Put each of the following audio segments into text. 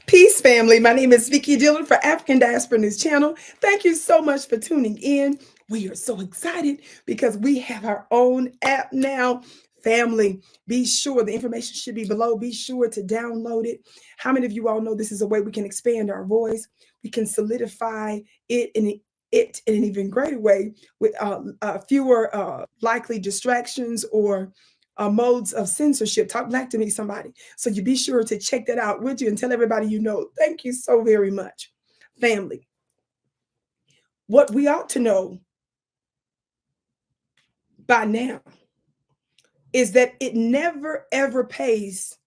Peace, family. My name is Vicki Dillard for African Diaspora News Channel. Thank you so much for tuning in. We are so excited because we have our own app now. Family, be sure the information should be below. Be sure to download it. How many of you all know this is a way we can expand our voice? We can solidify it in an even greater way with fewer likely distractions or modes of censorship. Talk black to me, somebody. So you be sure to check that out, would you? And tell everybody you know. Thank you so very much, family. What we ought to know by now is that it never ever pays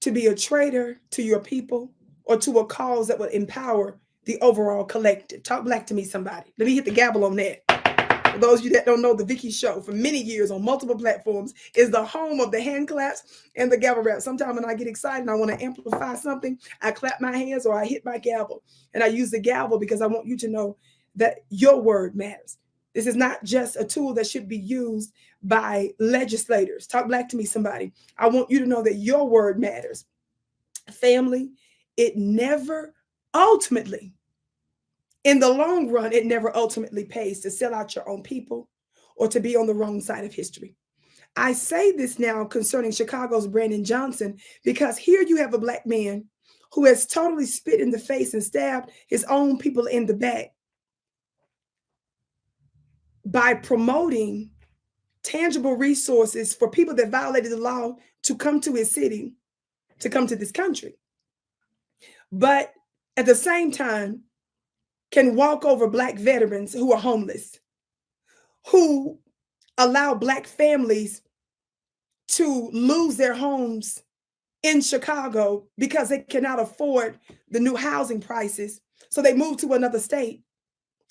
to be a traitor to your people or to a cause that would empower the overall collective. Talk black to me, somebody. Let me hit the gavel on that. For those of you that don't know, the Vicki Show for many years on multiple platforms is the home of the hand claps and the gavel rap. Sometimes when I get excited and I want to amplify something, I clap my hands or I hit my gavel. And I use the gavel because I want you to know that your word matters. This is not just a tool that should be used by legislators. Talk black to me, somebody. I want you to know that your word matters. Family, it never ultimately, in the long run, it never ultimately pays to sell out your own people or to be on the wrong side of history. I say this now concerning Chicago's Brandon Johnson because here you have a black man who has totally spit in the face and stabbed his own people in the back by promoting tangible resources for people that violated the law to come to his city, to come to this country. But at the same time, can walk over black veterans who are homeless, who allow black families to lose their homes in Chicago because they cannot afford the new housing prices. So they move to another state.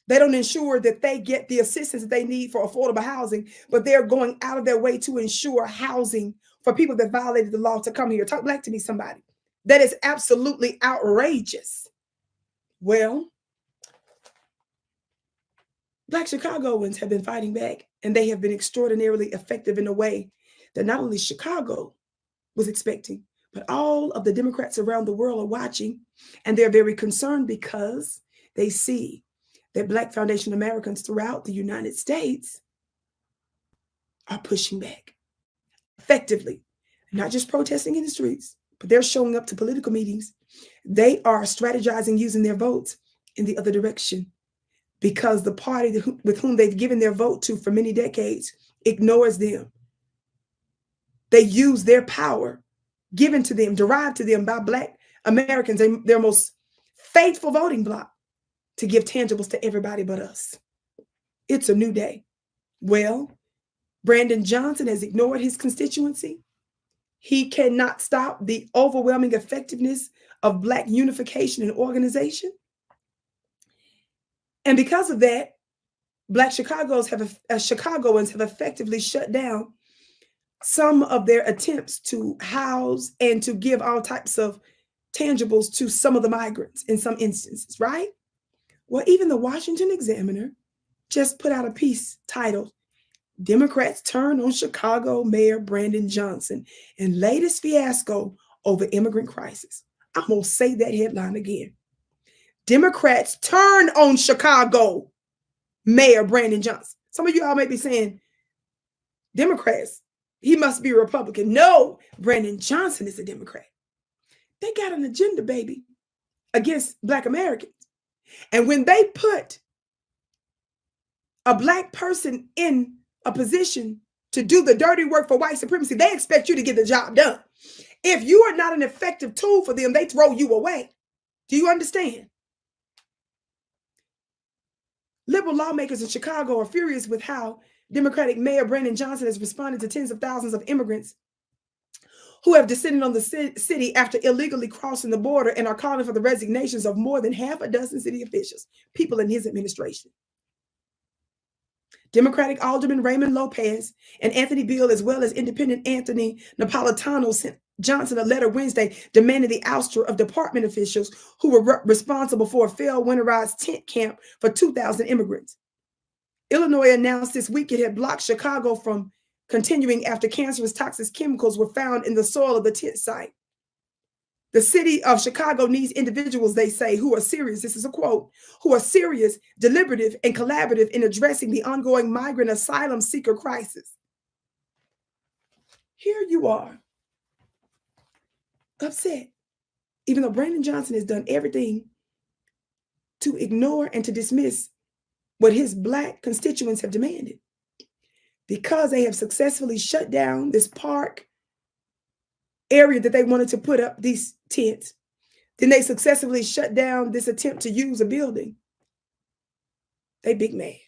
They don't ensure that they get the assistance that they need for affordable housing, but they're going out of their way to ensure housing for people that violated the law to come here. Talk black to me, somebody. That is absolutely outrageous. Well, Black Chicagoans have been fighting back, and they have been extraordinarily effective in a way that not only Chicago was expecting, but all of the Democrats around the world are watching, and they're very concerned because they see that Black Foundation Americans throughout the United States are pushing back effectively, not just protesting in the streets, but they're showing up to political meetings. They are strategizing using their votes in the other direction because the party with whom they've given their vote to for many decades ignores them. They use their power given to them, derived to them by Black Americans, their most faithful voting bloc, to give tangibles to everybody but us. It's a new day. Well, Brandon Johnson has ignored his constituency. He cannot stop the overwhelming effectiveness of Black unification and organization. And because of that, Black Chicagoans have effectively shut down some of their attempts to house and to give all types of tangibles to some of the migrants in some instances, right? Well, even the Washington Examiner just put out a piece titled, Democrats Turn on Chicago Mayor Brandon Johnson in Latest Fiasco Over Immigrant Crisis. I'm going to say that headline again. Democrats turn on Chicago Mayor Brandon Johnson. Some of you all may be saying, Democrats, he must be a Republican. No, Brandon Johnson is a Democrat. They got an agenda, baby, against Black Americans. And when they put a Black person in a position to do the dirty work for white supremacy, they expect you to get the job done. If you are not an effective tool for them, they throw you away. Do you understand? Liberal lawmakers in Chicago are furious with how Democratic Mayor Brandon Johnson has responded to tens of thousands of immigrants who have descended on the city after illegally crossing the border and are calling for the resignations of more than half a dozen city officials, people in his administration. Democratic Alderman Raymond Lopez and Anthony Beale, as well as Independent Anthony Napolitano, sent Johnson a letter Wednesday demanding the ouster of department officials who were responsible for a failed winterized tent camp for 2,000 immigrants. Illinois announced this week it had blocked Chicago from continuing after cancerous toxic chemicals were found in the soil of the tent site. The city of Chicago needs individuals, they say, who are serious. This is a quote, who are serious, deliberative, and collaborative in addressing the ongoing migrant asylum seeker crisis. Here you are, upset, even though Brandon Johnson has done everything to ignore and to dismiss what his Black constituents have demanded, because they have successfully shut down this park area that they wanted to put up these tents. Then they successfully shut down this attempt to use a building. They big mad.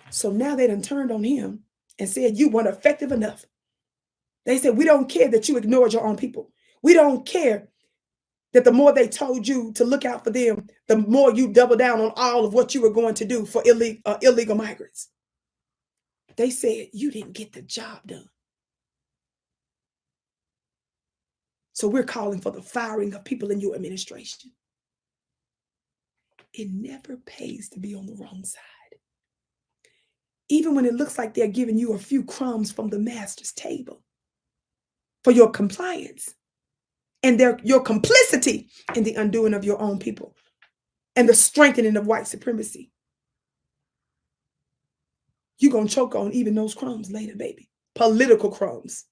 So now they done turned on him and said, you weren't effective enough. They said, we don't care that you ignored your own people. We don't care that the more they told you to look out for them, the more you double down on all of what you were going to do for illegal migrants. They said, you didn't get the job done. So we're calling for the firing of people in your administration. It never pays to be on the wrong side. Even when it looks like they're giving you a few crumbs from the master's table for your compliance and your complicity in the undoing of your own people and the strengthening of white supremacy. You're going to choke on even those crumbs later, baby. Political crumbs.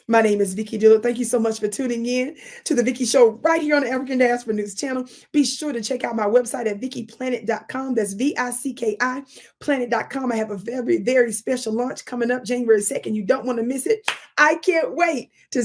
My name is Vicki Dillard. Thank you so much for tuning in to the Vicki Show right here on the African Diaspora News Channel. Be sure to check out my website at VickiPlanet.com. That's VICKI Planet.com. I have a very, very special launch coming up January 2nd. You don't want to miss it. I can't wait to